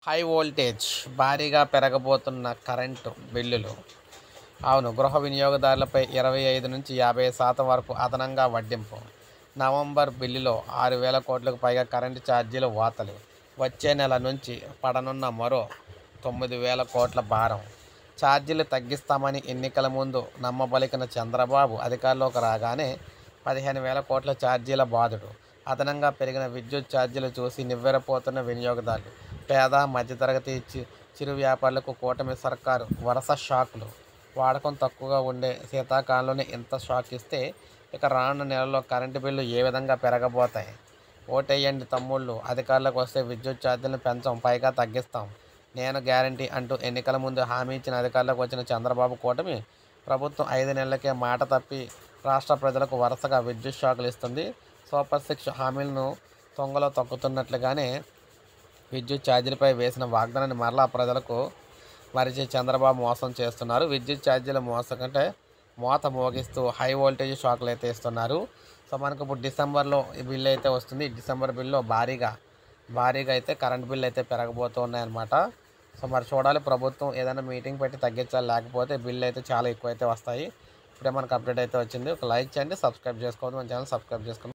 High voltage భారీగా పెరగబోతున్న current బిల్లులు. అవును, గృహ వినియోగదారులపై 25-50% వరకు అదనంగా వడ్డింపు. నవంబర్ బిల్లులో 6,000 కోట్లకు పైగా కరెంటు ఛార్జీల వాతలు. వచ్చే నెల నుంచి పడనున్న మరో 9,000 కోట్ల భారం. ఛార్జీలు తగ్గిస్తామని ఎన్నికల ముందు నమ్మబలికిన చంద్రబాబు అధికారంలోకి రాగానే 15,000 కోట్ల ఛార్జీల బాదుడు. అదనంగా పెరిగిన విద్యుత్ ఛార్జీలు చూసి నివ్వెరపోతున్న వినియోగదారులు. పేద మధ్యతరగతి చిరు వ్యాపారులకు కూటమి సర్కారు వరుస షాకులు. వాడకం తక్కువగా ఉండే శీతాకాలంలోనే ఇంత షాక్ ఇస్తే ఇక రానున్న నెలల్లో కరెంటు బిల్లు ఏ విధంగా పెరగబోతాయి? ఓటేయండి తమ్ముళ్ళు, అధికారులకు వస్తే విద్యుత్ ఛార్జీలను పెంచం, పైగా తగ్గిస్తాం, నేను గ్యారంటీ అంటూ ఎన్నికల ముందు హామీ ఇచ్చిన అధికారులకు వచ్చిన చంద్రబాబు కూటమి ప్రభుత్వం 5 నెలలకే మాట తప్పి రాష్ట్ర ప్రజలకు వరుసగా విద్యుత్ షాకులు ఇస్తుంది. సూపర్ 6 హామీలను తొంగలో తొక్కుతున్నట్లుగానే విద్యుత్ ఛార్జీలపై వేసిన వాగ్దానాన్ని మరలా ప్రజలకు మరిచి చంద్రబాబు మోసం చేస్తున్నారు. విద్యుత్ ఛార్జీల మోత మోగిస్తూ హై వోల్టేజ్ షాకులు అయితే ఇస్తున్నారు. సో మనకు ఇప్పుడు డిసెంబర్లో ఈ బిల్లు అయితే వస్తుంది. డిసెంబర్ బిల్లులో భారీగా అయితే కరెంట్ బిల్లు అయితే పెరగబోతున్నాయన్నమాట. సో మరి చూడాలి, ప్రభుత్వం ఏదైనా మీటింగ్ పెట్టి తగ్గించాలి, లేకపోతే బిల్లు అయితే చాలా ఎక్కువ అయితే వస్తాయి. ఇప్పుడే మనకు అప్డేట్ అయితే వచ్చింది. ఒక లైక్ చేయండి, సబ్స్క్రైబ్ చేసుకోవద్దు, మన ఛానల్ సబ్స్క్రైబ్ చేసుకోండి.